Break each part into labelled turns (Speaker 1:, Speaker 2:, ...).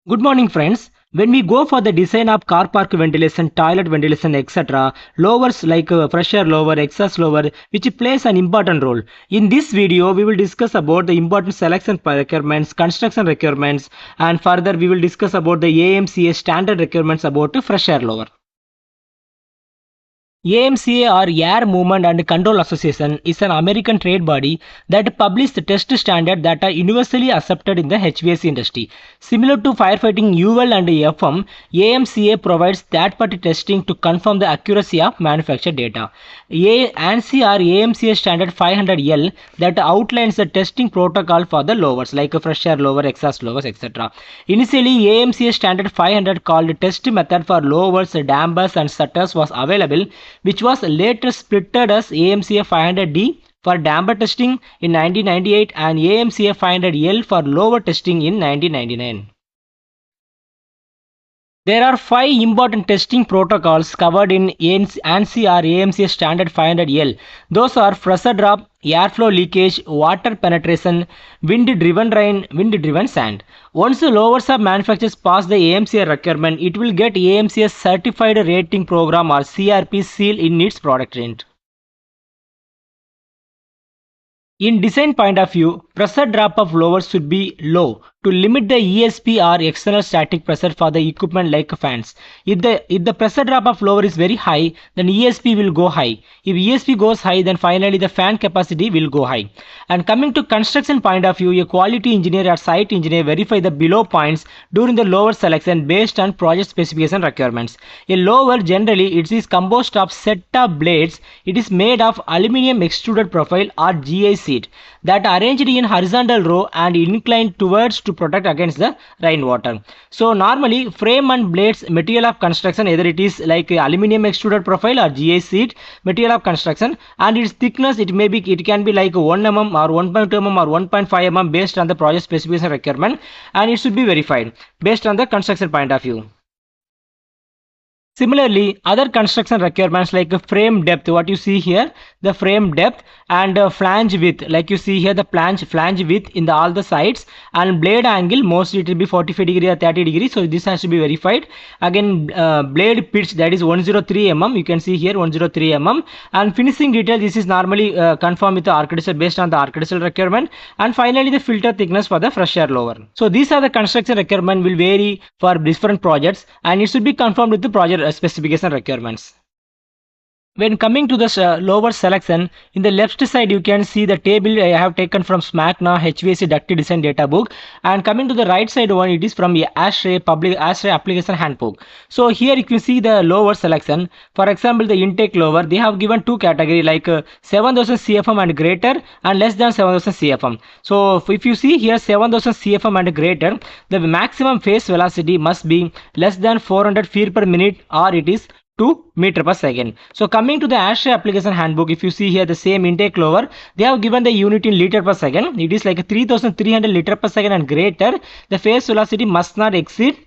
Speaker 1: Good morning friends. When we go for the design of car park ventilation, toilet ventilation, etc., lowers like pressure lower, exhaust lower, which plays an important role. In this video, we will discuss about the important selection requirements, construction requirements, and further we will discuss about the AMCA standard requirements about fresh air lower. AMCA or Air Movement and Control Association is an American trade body that publishes the test standards that are universally accepted in the HVAC industry. Similar to firefighting UL and FM, AMCA provides third-party testing to confirm the accuracy of manufactured data. ANSI or AMCA standard 500L that outlines the testing protocol for the lowers like fresh air lower, exhaust lowers, etc. Initially, AMCA standard 500 called test method for lowers, dampers and shutters was available, which was later splitted as AMCA 500D for damper testing in 1998 and AMCA 500L for lower testing in 1999. There are 5 important testing protocols covered in ANSI or AMCA standard 500L. Those are pressure drop, airflow leakage, water penetration, wind-driven rain, wind-driven sand. Once the lowers of manufacturers pass the AMCA requirement, it will get AMCA Certified Rating Program or CRP seal in its product range. In design point of view, pressure drop of lowers should be low to limit the ESP or external static pressure for the equipment like fans. If the pressure drop of lower is very high, then ESP will go high. If ESP goes high, then finally the fan capacity will go high. And coming to construction point of view, a quality engineer or site engineer verify the below points during the lower selection based on project specification requirements. A lower generally it is composed of set of blades. It is made of Aluminum Extruded Profile or GI sheet that are arranged in horizontal row and inclined towards to protect against the rainwater. So normally frame and blades material of construction, either it is like Aluminum Extruded Profile or GI sheet material of construction, and its thickness it can be like 1 mm or 1.2 mm or 1.5 mm based on the project specification requirement, and it should be verified based on the construction point of view. Similarly, other construction requirements like frame depth, what you see here, the frame depth, and flange width, like you see here the flange width in all the sides, and blade angle, mostly it will be 45 degree or 30 degree, so this has to be verified. Again, blade pitch, that is 103 mm, you can see here 103 mm, and finishing detail, this is normally confirmed with the architecture based on the architectural requirement, and finally the filter thickness for the fresh air lower. So these are the construction requirement will vary for different projects, and it should be confirmed with the project specification requirements. When coming to the lower selection, in the left side you can see the table I have taken from SMACNA HVAC Duct Design Data Book, and coming to the right side one, it is from the ASHRAE Application Handbook. So here you can see the lower selection. For example, the intake lower, they have given two category like 7000 CFM and greater and less than 7000 CFM. So if you see here 7000 CFM and greater, the maximum phase velocity must be less than 400 feet per minute or it is 2 meter per second. So coming to the ASHRAE application handbook, if you see here the same intake lower, they have given the unit in liter per second. It is like 3300 liter per second and greater. The phase velocity must not exceed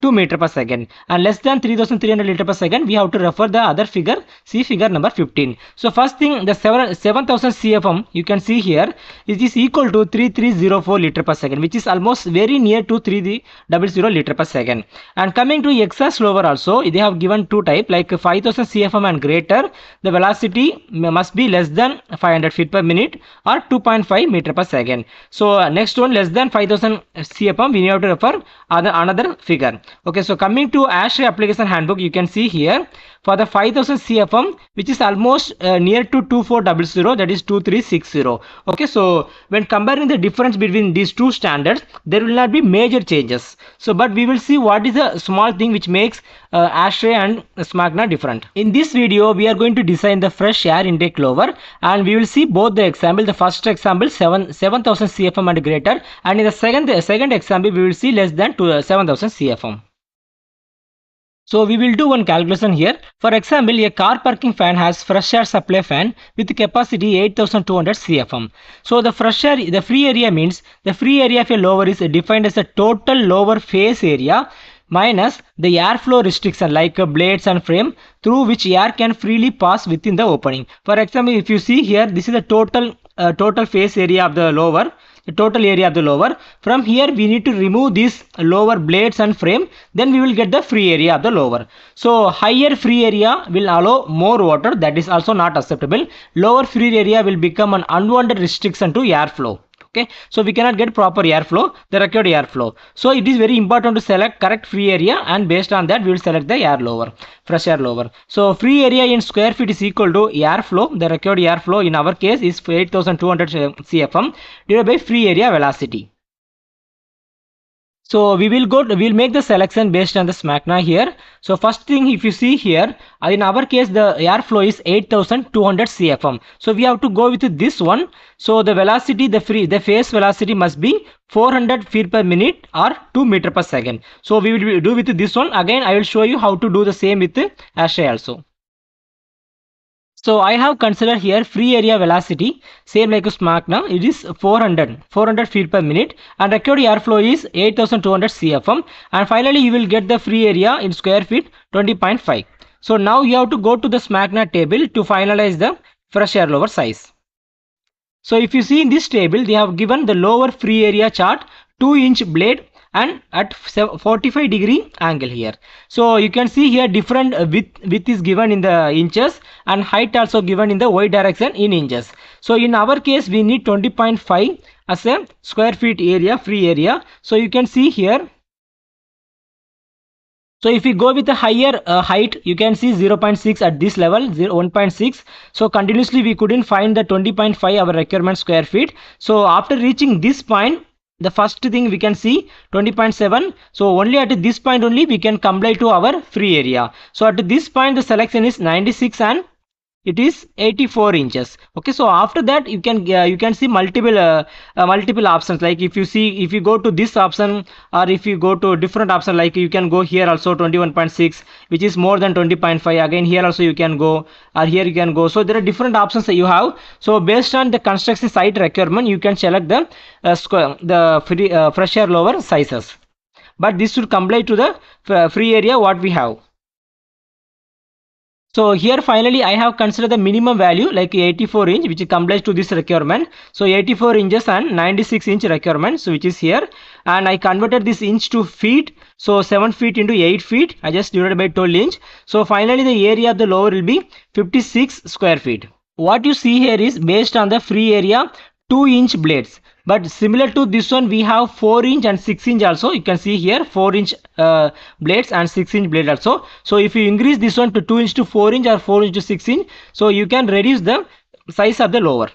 Speaker 1: 2 meter per second, and less than 3300 liter per second, we have to refer the other figure, see figure number 15. So first thing, the 7000 CFM, you can see here, it is equal to 3304 liter per second, which is almost very near to 3300 liter per second. And coming to exhaust lower also, they have given two type, like 5000 CFM and greater, the velocity must be less than 500 feet per minute or 2.5 meter per second. So next one, less than 5000 CFM, we have to refer another figure. Okay, so coming to ASHRAE application handbook, you can see here for the 5000 CFM, which is almost near to 2400, that is 2360. Okay, so when comparing the difference between these two standards, there will not be major changes. So but we will see what is a small thing which makes ASHRAE and SMACNA different. In this video, we are going to design the fresh air intake lower, and we will see both the example. The first example 7000 CFM and greater, and in the second example we will see less than 7000 CFM. So we will do one calculation here. For example, a car parking fan has fresh air supply fan with capacity 8200 CFM. So the fresh air, the free area means the free area of a lower is defined as the total lower face area minus the airflow restriction like blades and frame through which air can freely pass within the opening. For example, if you see here, this is the total face area of the lower. the total area of the lower. From here we need to remove these lower blades and frame, then we will get the free area of the lower. So higher free area will allow more water, that is also not acceptable. Lower free area will become an unwanted restriction to airflow. Okay, so we cannot get proper airflow, the required airflow. So it is very important to select correct free area, and based on that we will select the air lower, fresh air lower. So free area in square feet is equal to airflow, the required airflow in our case is 8200 CFM divided by free area velocity. So we'll make the selection based on the SMACNA here. So first thing, if you see here, in our case the airflow is 8200 CFM. So we have to go with this one. So the velocity, the phase velocity must be 400 feet per minute or 2 meter per second. So we will do with this one. Again, I will show you how to do the same with the ASHRAE also. So I have considered here free area velocity, same like SMACNA, it is 400 feet per minute, and required airflow is 8200 CFM, and finally you will get the free area in square feet 20.5. So now you have to go to the SMACNA table to finalize the fresh air lower size. So if you see in this table, they have given the lower free area chart, 2-inch blade and at 45-degree angle here. So you can see here different width is given in the inches, and height also given in the y direction in inches. So in our case we need 20.5 as a square feet area, free area. So you can see here. So if we go with the higher height, you can see 0.6 at this level, 1.6. So continuously we couldn't find the 20.5 our requirement square feet. So after reaching this point, the first thing we can see 20.7. So only at this point only we can comply to our free area. So at this point the selection is 96 and it is 84 inches. Okay, so after that you can see multiple options. Like if you go to this option, or if you go to different option, like you can go here also 21.6, which is more than 20.5. Again here also you can go, or here you can go. So there are different options that you have. So based on the construction site requirement, you can select the fresh air lower sizes, but this should comply to the free area what we have. So here finally I have considered the minimum value like 84 inch, which complies to this requirement. So 84 inches and 96 inch requirement, so which is here, and I converted this inch to feet. So 7 feet into 8 feet, I just divided by 12 inch. So finally the area of the lower will be 56 square feet. What you see here is based on the free area 2-inch blades. But similar to this one, we have 4-inch and 6-inch also. You can see here 4-inch blades and 6-inch blade also. So if you increase this one to 2-inch to 4-inch or 4-inch to 6-inch, so you can reduce the size of the lower.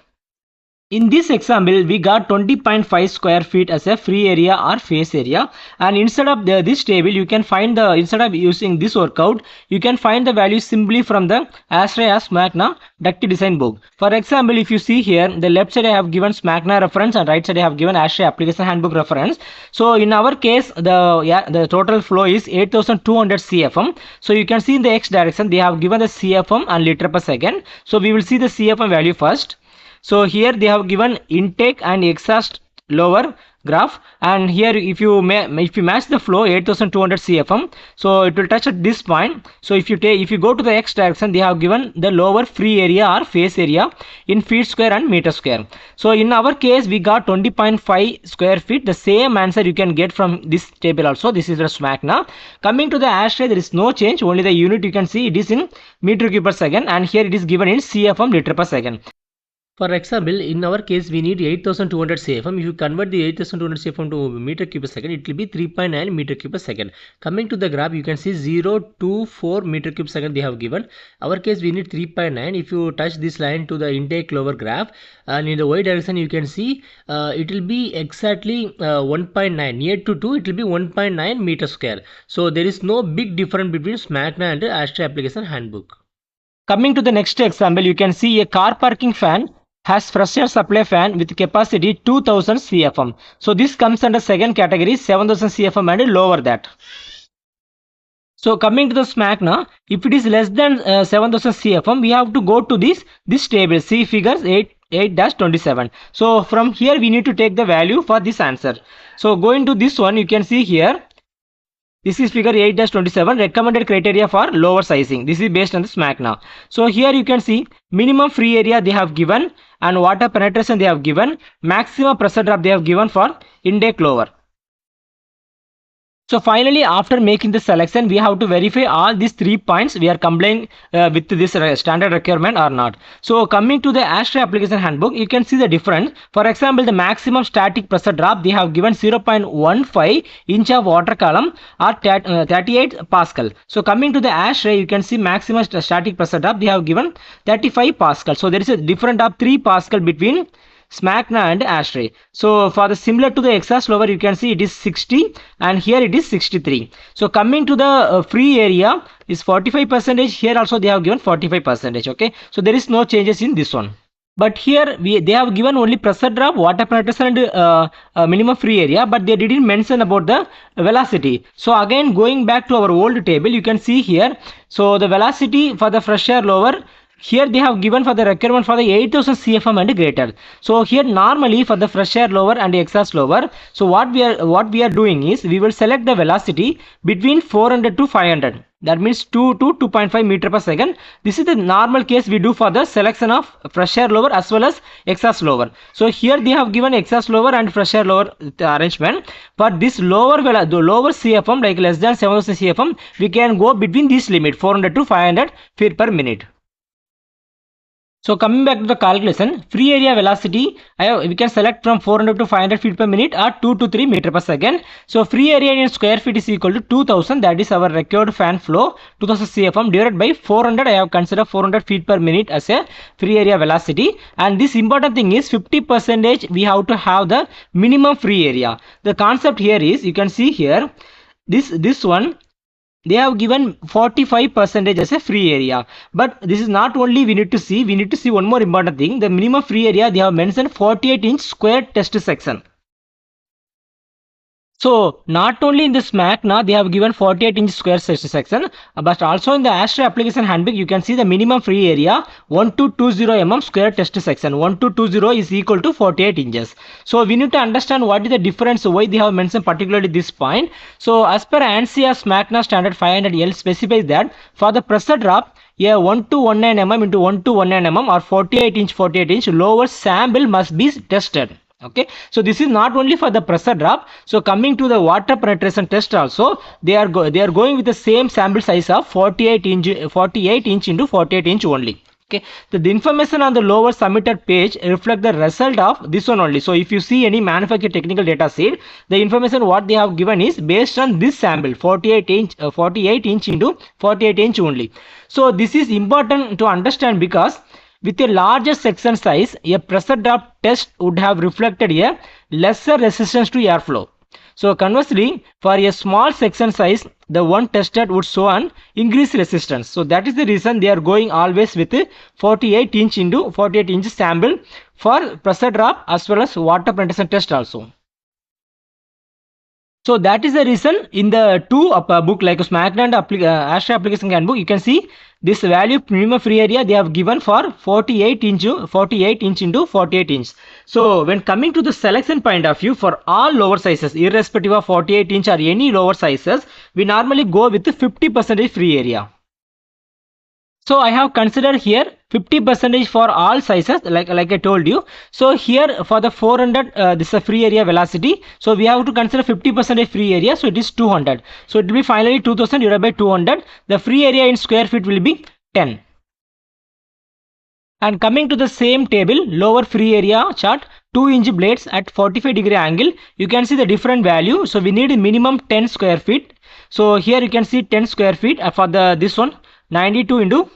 Speaker 1: In this example, we got 20.5 square feet as a free area or face area, and instead of this table, you can find instead of using this workout, you can find the value simply from the ASHRAE or SMACNA duct design book. For example, if you see here, the left side I have given SMACNA reference and right side I have given ASHRAE application handbook reference. So in our case, the total flow is 8200 CFM. So you can see in the X direction they have given the CFM and liter per second. So we will see the CFM value first. So here they have given intake and exhaust lower graph, and here if you match the flow 8200 CFM, so it will touch at this point. So if you go to the X direction, they have given the lower free area or face area in feet square and meter square. So in our case we got 20.5 square feet. The same answer you can get from this table also. This is the SMACNA. Coming to the ASHRAE, there is no change, only the unit you can see it is in meter cube per second, and here it is given in CFM liter per second. For example, in our case, we need 8200 CFM. If you convert the 8200 CFM to meter cube per second, it will be 3.9 meter cube per second. Coming to the graph, you can see 0.24 meter cube per second they have given. Our case, we need 3.9. If you touch this line to the intake lower graph, and in the y direction, you can see it will be exactly 1.9. Near to 2, it will be 1.9 meter square. So there is no big difference between SMACNA and the ASHRAE application handbook. Coming to the next example, you can see a car parking fan has fresh air supply fan with capacity 2000 CFM. So this comes under second category, 7000 CFM and lower that. So coming to the SMACNA, if it is less than 7000 CFM, we have to go to this table, see figures 8-27. So from here we need to take the value for this answer. So going to this one, you can see here This is figure 8-27, recommended criteria for lower sizing. This is based on the SMACNA. So here you can see minimum free area they have given and water penetration they have given, maximum pressure drop they have given for intake lower. So finally, after making the selection, we have to verify all these 3 points we are complying with this standard requirement or not. So coming to the ASHRAE application handbook, you can see the difference. For example, the maximum static pressure drop, they have given 0.15 inch of water column or 38 Pascal. So coming to the ASHRAE, you can see maximum static pressure drop, they have given 35 Pascal. So there is a difference of 3 Pascal between SMACNA and ASHRAE. So for the similar to the exhaust lower, you can see it is 60 and here it is 63. So coming to the free area is 45%. Here also they have given 45%. Okay, so there is no changes in this one. But here they have given only pressure drop, water penetration and minimum free area, but they didn't mention about the velocity. So again, going back to our old table, you can see here. So the velocity for the fresh air lower, here they have given for the requirement for the 8000 CFM and greater. So here normally for the fresh air lower and exhaust lower, so what we are doing is we will select the velocity between 400 to 500. That means 2 to 2.5 meter per second. This is the normal case we do for the selection of fresh air lower as well as exhaust lower. So here they have given exhaust lower and fresh air lower arrangement. But this the lower CFM, like less than 7000 CFM, we can go between this limit 400 to 500 feet per minute. So coming back to the calculation, free area velocity, we can select from 400 to 500 feet per minute or 2 to 3 meter per second. So free area in square feet is equal to 2000, that is our required fan flow, 2000 CFM divided by 400. I have considered 400 feet per minute as a free area velocity. And this important thing is 50% we have to have the minimum free area. The concept here is, you can see here, this one, they have given 45% as a free area. But this is not only we need to see one more important thing. The minimum free area, they have mentioned 48-inch square test section. So not only in the SMACNA they have given 48-inch square section, but also in the ASHRAE application handbook you can see the minimum free area 1220 mm square test section. 1220 is equal to 48 inches. So we need to understand what is the difference, why they have mentioned particularly this point. So as per ANSI SMACNA standard 500L specifies that for the pressure drop, a 1219 mm into 1219 mm or 48 inch lower sample must be tested. Okay, so this is not only for the pressure drop. So coming to the water penetration test also, they are going with the same sample size of 48 inch into 48 inch only. Okay, the information on the lower submitted page reflect the result of this one only. So if you see any manufacturer technical data sheet, the information what they have given is based on this sample 48 inch into 48 inch only. So this is important to understand because with a larger section size, a pressure drop test would have reflected a lesser resistance to airflow. So conversely, for a small section size, the one tested would show an increased resistance. So that is the reason they are going always with 48 inch into 48 inch sample for pressure drop as well as water penetration test also. So that is the reason in the two book like SMACNA and ASHRAE application handbook, you can see this value minimum free area they have given for 48 inch into 48 inch. So when coming to the selection point of view, for all lower sizes irrespective of 48 inch or any lower sizes, we normally go with 50% free area. So I have considered here 50% for all sizes like I told you. So here for the 400 this is a free area velocity, so we have to consider 50% free area, so it is 200. So it will be finally 2000 divided by 200. The free area in square feet will be 10. And coming to the same table, lower free area chart, 2-inch blades at 45-degree angle, you can see the different value. So we need a minimum 10 square feet. So here you can see 10 square feet for this one 92 into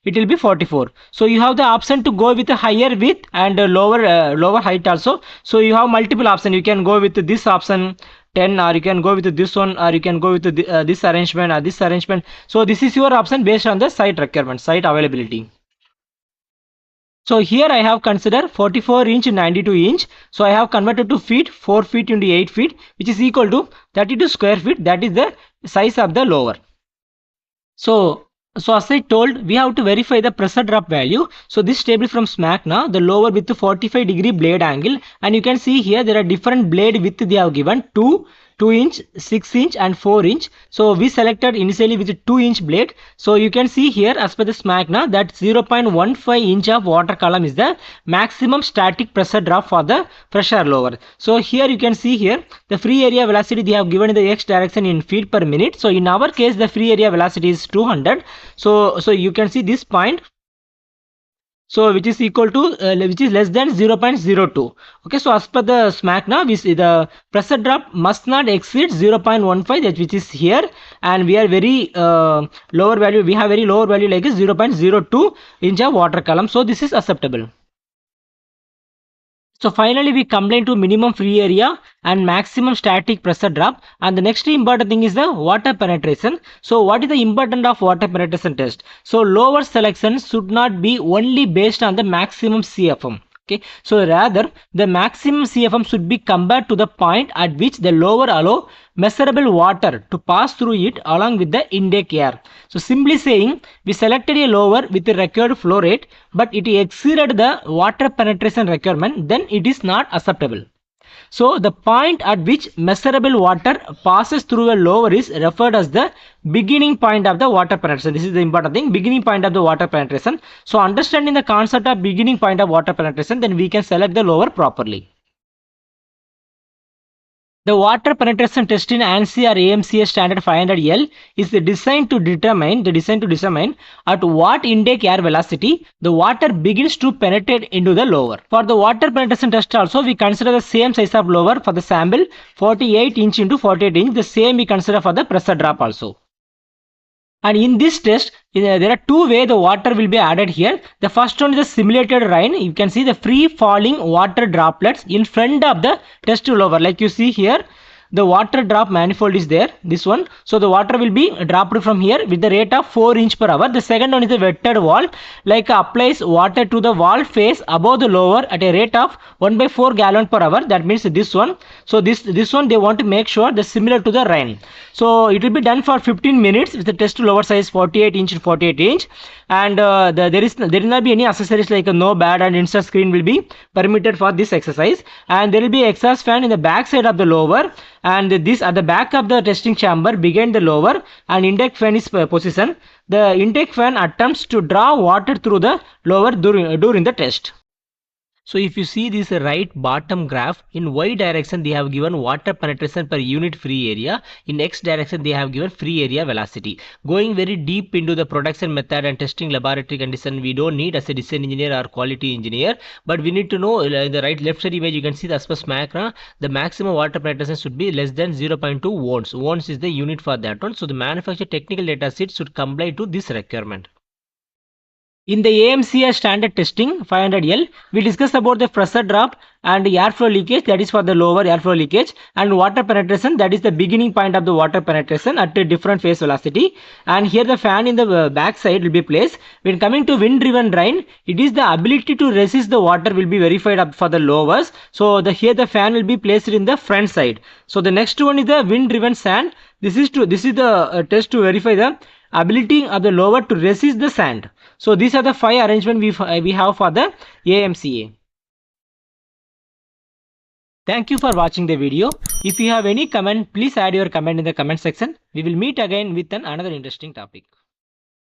Speaker 1: it will be 44. So you have the option to go with a higher width and lower height also. So you have multiple options. You can go with this option 10, or you can go with this one, or you can go with this arrangement or this arrangement. So this is your option based on the site requirement, site availability. So here I have considered 44 inch 92 inch. So I have converted to feet, 4 feet into 8 feet, which is equal to 32 square feet. That is the size of the lower. So as I told, we have to verify the pressure drop value. So this table from SMACNA, the lower with 45-degree blade angle, and you can see here there are different blade width they have given, 2, 2-inch, 6-inch and 4-inch. So we selected initially with a 2-inch blade. So you can see here as per the SMACNA that 0.15 inch of water column is the maximum static pressure drop for the pressure lower. So here you can see here the free area velocity they have given in the x direction in feet per minute. So in our case the free area velocity is 200. So you can see this point, so which is equal to which is less than 0.02. Okay, so as per the SMACNA, the pressure drop must not exceed 0.15, that which is here, and we are very lower value, we have very lower value like 0.02 inch of water column, so this is acceptable. So finally we complain to minimum free area and maximum static pressure drop, and the next important thing is the water penetration. So what is the important of water penetration test? So Louver selection should not be only based on the maximum CFM. Okay, so rather the maximum CFM should be compared to the point at which the Louver allow measurable water to pass through it along with the intake air. So simply saying, we selected a Louver with the required flow rate, but it exceeded the water penetration requirement, then it is not acceptable. So the point at which measurable water passes through a Louver is referred as the beginning point of the water penetration. This is the important thing, beginning point of the water penetration. So understanding the concept of beginning point of water penetration, then we can select the Louver properly. The water penetration test in ANSI or AMCA standard 500L is designed to determine at what intake air velocity the water begins to penetrate into the Louver. For the water penetration test also, we consider the same size of Louver for the sample 48 inch into 48 inch. The same we consider for the pressure drop also. And in this test, there are two ways the water will be added here. The first one is the simulated rain. You can see the free falling water droplets in front of the test Louver. Like you see here, the water drop manifold is there, this one. So the water will be dropped from here with the rate of 4 inch per hour. The second one is the wetted valve, like applies water to the valve face above the Louver at a rate of 1/4 gallon per hour. That means this one. So this one they want to make sure that similar to the rain. So it will be done for 15 minutes with the test Louver size 48 inch to 48 inch. And there will not be any accessories like a no bad and insert screen will be permitted for this exercise. And there will be exhaust fan in the back side of the Louver, and this at the back of the testing chamber behind the Louver, and intake fan is position. The intake fan attempts to draw water through the Louver during the test. So if you see this right bottom graph, in Y direction they have given water penetration per unit free area, in X direction they have given free area velocity. Going very deep into the production method and testing laboratory condition, we don't need as a design engineer or quality engineer, but we need to know in the left side image you can see that as per SMACNA, the maximum water penetration should be less than 0.2 ounce. Ounce is the unit for that one. So the manufacturer technical data sheet should comply to this requirement. In the AMCA standard testing 500L, we discussed about the pressure drop and airflow leakage, that is for the Louver airflow leakage, and water penetration, that is the beginning point of the water penetration at a different phase velocity. And here the fan in the back side will be placed. When coming to wind driven drain, it is the ability to resist the water will be verified up for the Louvers. So here the fan will be placed in the front side. So the next one is the wind driven sand. This is the test to verify the ability of the Louver to resist the sand. So these are the 5 arrangements we have for the AMCA. Thank you for watching the video. If you have any comment, please add your comment in the comment section. We will meet again with another interesting topic.